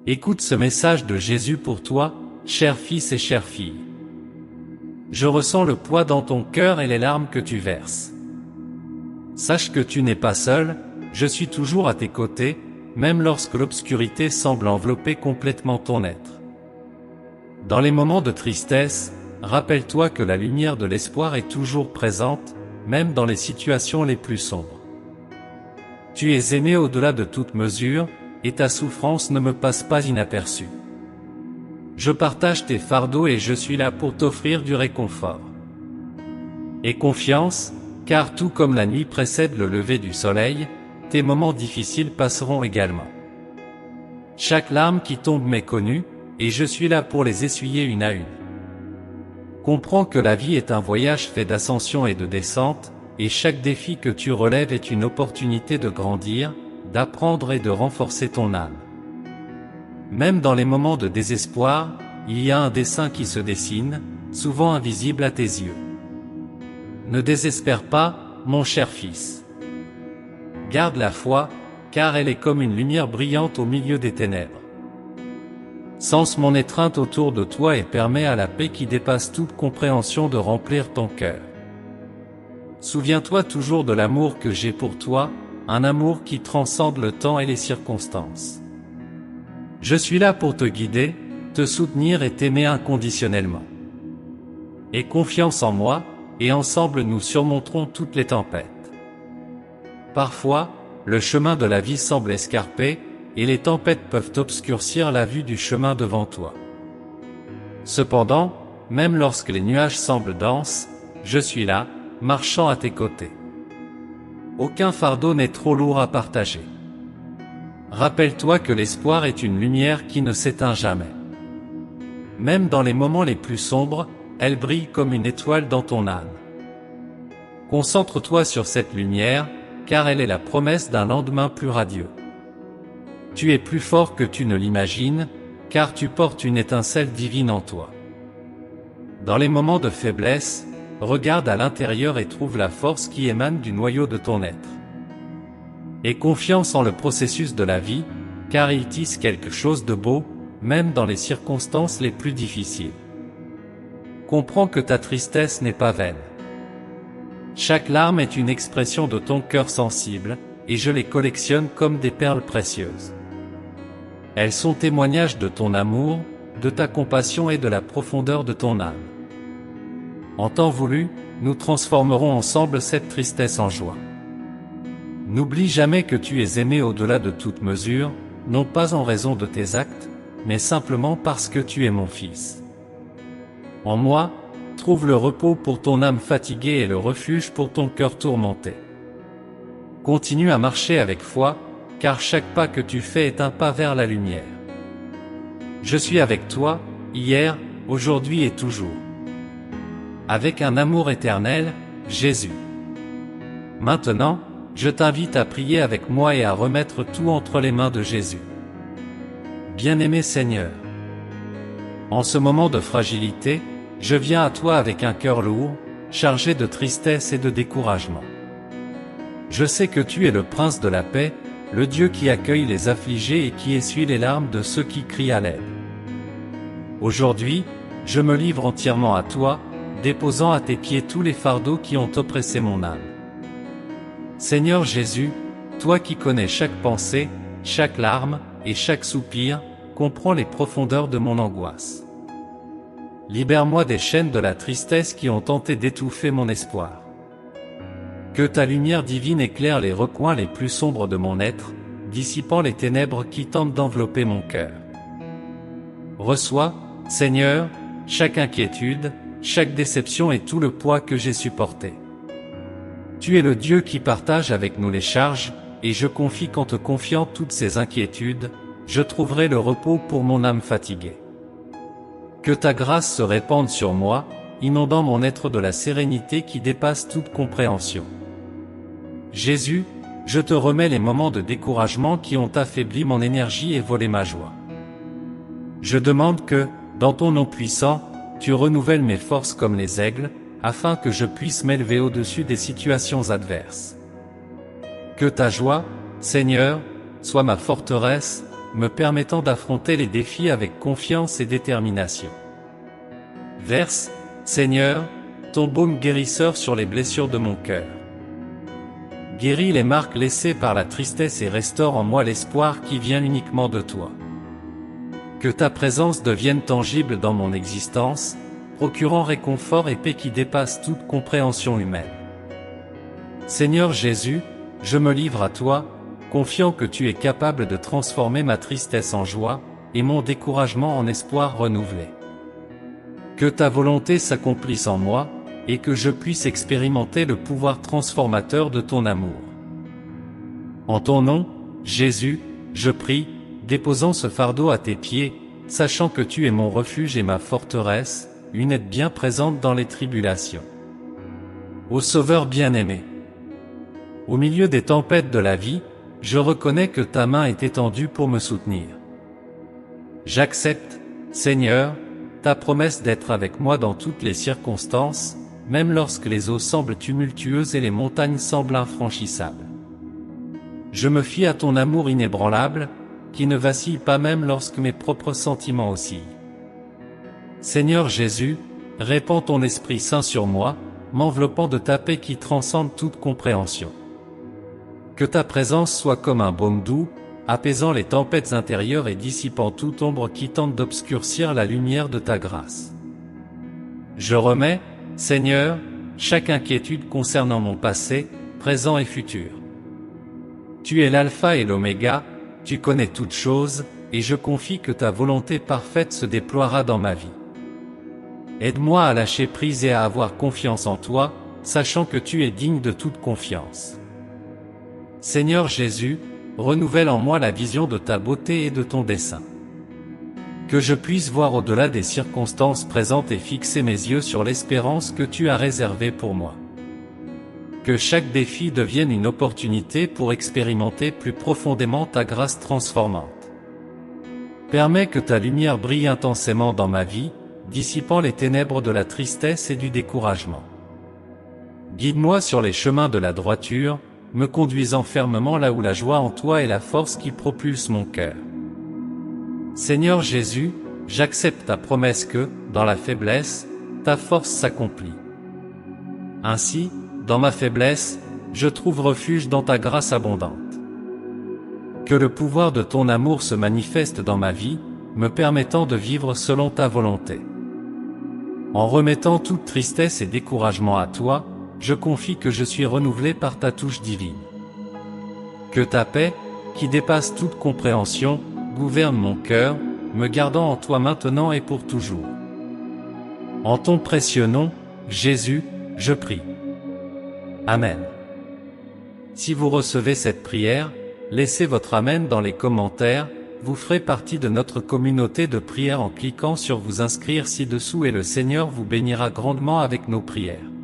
Écoute ce message de Jésus pour toi, cher fils et chère fille. Je ressens le poids dans ton cœur et les larmes que tu verses. Sache que tu n'es pas seul, je suis toujours à tes côtés, même lorsque l'obscurité semble envelopper complètement ton être. Dans les moments de tristesse, rappelle-toi que la lumière de l'espoir est toujours présente, même dans les situations les plus sombres. Tu es aimé au-delà de toute mesure, et ta souffrance ne me passe pas inaperçue. Je partage tes fardeaux et je suis là pour t'offrir du réconfort. Aie confiance, car tout comme la nuit précède le lever du soleil, tes moments difficiles passeront également. Chaque larme qui tombe m'est connue, et je suis là pour les essuyer une à une. Comprends que la vie est un voyage fait d'ascension et de descente, et chaque défi que tu relèves est une opportunité de grandir, d'apprendre et de renforcer ton âme. Même dans les moments de désespoir, il y a un dessein qui se dessine, souvent invisible à tes yeux. Ne désespère pas, mon cher fils. Garde la foi, car elle est comme une lumière brillante au milieu des ténèbres. Sens mon étreinte autour de toi et permets à la paix qui dépasse toute compréhension de remplir ton cœur. Souviens-toi toujours de l'amour que j'ai pour toi, un amour qui transcende le temps et les circonstances. Je suis là pour te guider, te soutenir et t'aimer inconditionnellement. Aie confiance en moi, et ensemble nous surmonterons toutes les tempêtes. Parfois, le chemin de la vie semble escarpé, et les tempêtes peuvent obscurcir la vue du chemin devant toi. Cependant, même lorsque les nuages semblent denses, je suis là, marchant à tes côtés. Aucun fardeau n'est trop lourd à partager. Rappelle-toi que l'espoir est une lumière qui ne s'éteint jamais. Même dans les moments les plus sombres, elle brille comme une étoile dans ton âme. Concentre-toi sur cette lumière, car elle est la promesse d'un lendemain plus radieux. Tu es plus fort que tu ne l'imagines, car tu portes une étincelle divine en toi. Dans les moments de faiblesse, regarde à l'intérieur et trouve la force qui émane du noyau de ton être. Aie confiance en le processus de la vie, car il tisse quelque chose de beau, même dans les circonstances les plus difficiles. Comprends que ta tristesse n'est pas vaine. Chaque larme est une expression de ton cœur sensible, et je les collectionne comme des perles précieuses. Elles sont témoignages de ton amour, de ta compassion et de la profondeur de ton âme. En temps voulu, nous transformerons ensemble cette tristesse en joie. N'oublie jamais que tu es aimé au-delà de toute mesure, non pas en raison de tes actes, mais simplement parce que tu es mon fils. En moi, trouve le repos pour ton âme fatiguée et le refuge pour ton cœur tourmenté. Continue à marcher avec foi, car chaque pas que tu fais est un pas vers la lumière. Je suis avec toi, hier, aujourd'hui et toujours. Avec un amour éternel, Jésus. Maintenant, je t'invite à prier avec moi et à remettre tout entre les mains de Jésus. Bien-aimé Seigneur, en ce moment de fragilité, je viens à toi avec un cœur lourd, chargé de tristesse et de découragement. Je sais que tu es le prince de la paix, le Dieu qui accueille les affligés et qui essuie les larmes de ceux qui crient à l'aide. Aujourd'hui, je me livre entièrement à toi, déposant à tes pieds tous les fardeaux qui ont oppressé mon âme. Seigneur Jésus, toi qui connais chaque pensée, chaque larme et chaque soupir, comprends les profondeurs de mon angoisse. Libère-moi des chaînes de la tristesse qui ont tenté d'étouffer mon espoir. Que ta lumière divine éclaire les recoins les plus sombres de mon être, dissipant les ténèbres qui tentent d'envelopper mon cœur. Reçois, Seigneur, chaque inquiétude, chaque déception et tout le poids que j'ai supporté. Tu es le Dieu qui partage avec nous les charges, et je confie qu'en te confiant toutes ces inquiétudes, je trouverai le repos pour mon âme fatiguée. Que ta grâce se répande sur moi, inondant mon être de la sérénité qui dépasse toute compréhension. Jésus, je te remets les moments de découragement qui ont affaibli mon énergie et volé ma joie. Je demande que, dans ton nom puissant, tu renouvelles mes forces comme les aigles, afin que je puisse m'élever au-dessus des situations adverses. Que ta joie, Seigneur, soit ma forteresse, me permettant d'affronter les défis avec confiance et détermination. Verse, Seigneur, ton baume guérisseur sur les blessures de mon cœur. Guéris les marques laissées par la tristesse et restaure en moi l'espoir qui vient uniquement de toi. Que ta présence devienne tangible dans mon existence, procurant réconfort et paix qui dépasse toute compréhension humaine. Seigneur Jésus, je me livre à toi, confiant que tu es capable de transformer ma tristesse en joie, et mon découragement en espoir renouvelé. Que ta volonté s'accomplisse en moi, et que je puisse expérimenter le pouvoir transformateur de ton amour. En ton nom, Jésus, je prie, déposant ce fardeau à tes pieds, sachant que tu es mon refuge et ma forteresse, une aide bien présente dans les tribulations. Ô Sauveur bien-aimé, au milieu des tempêtes de la vie, je reconnais que ta main est étendue pour me soutenir. J'accepte, Seigneur, ta promesse d'être avec moi dans toutes les circonstances, même lorsque les eaux semblent tumultueuses et les montagnes semblent infranchissables. Je me fie à ton amour inébranlable, qui ne vacille pas même lorsque mes propres sentiments oscillent. Seigneur Jésus, répands ton Esprit Saint sur moi, m'enveloppant de ta paix qui transcende toute compréhension. Que ta présence soit comme un baume doux, apaisant les tempêtes intérieures et dissipant toute ombre qui tente d'obscurcir la lumière de ta grâce. Je remets, Seigneur, chaque inquiétude concernant mon passé, présent et futur. Tu es l'alpha et l'oméga, tu connais toutes choses, et je confie que ta volonté parfaite se déploiera dans ma vie. Aide-moi à lâcher prise et à avoir confiance en toi, sachant que tu es digne de toute confiance. Seigneur Jésus, renouvelle en moi la vision de ta beauté et de ton dessein. Que je puisse voir au-delà des circonstances présentes et fixer mes yeux sur l'espérance que tu as réservée pour moi. Que chaque défi devienne une opportunité pour expérimenter plus profondément ta grâce transformante. Permets que ta lumière brille intensément dans ma vie, dissipant les ténèbres de la tristesse et du découragement. Guide-moi sur les chemins de la droiture, me conduisant fermement là où la joie en toi est la force qui propulse mon cœur. Seigneur Jésus, j'accepte ta promesse que, dans la faiblesse, ta force s'accomplit. Ainsi, dans ma faiblesse, je trouve refuge dans ta grâce abondante. Que le pouvoir de ton amour se manifeste dans ma vie, me permettant de vivre selon ta volonté. En remettant toute tristesse et découragement à toi, je confie que je suis renouvelé par ta touche divine. Que ta paix, qui dépasse toute compréhension, gouverne mon cœur, me gardant en toi maintenant et pour toujours. En ton précieux nom, Jésus, je prie. Amen. Si vous recevez cette prière, laissez votre Amen dans les commentaires, vous ferez partie de notre communauté de prière en cliquant sur vous inscrire ci-dessous et le Seigneur vous bénira grandement avec nos prières.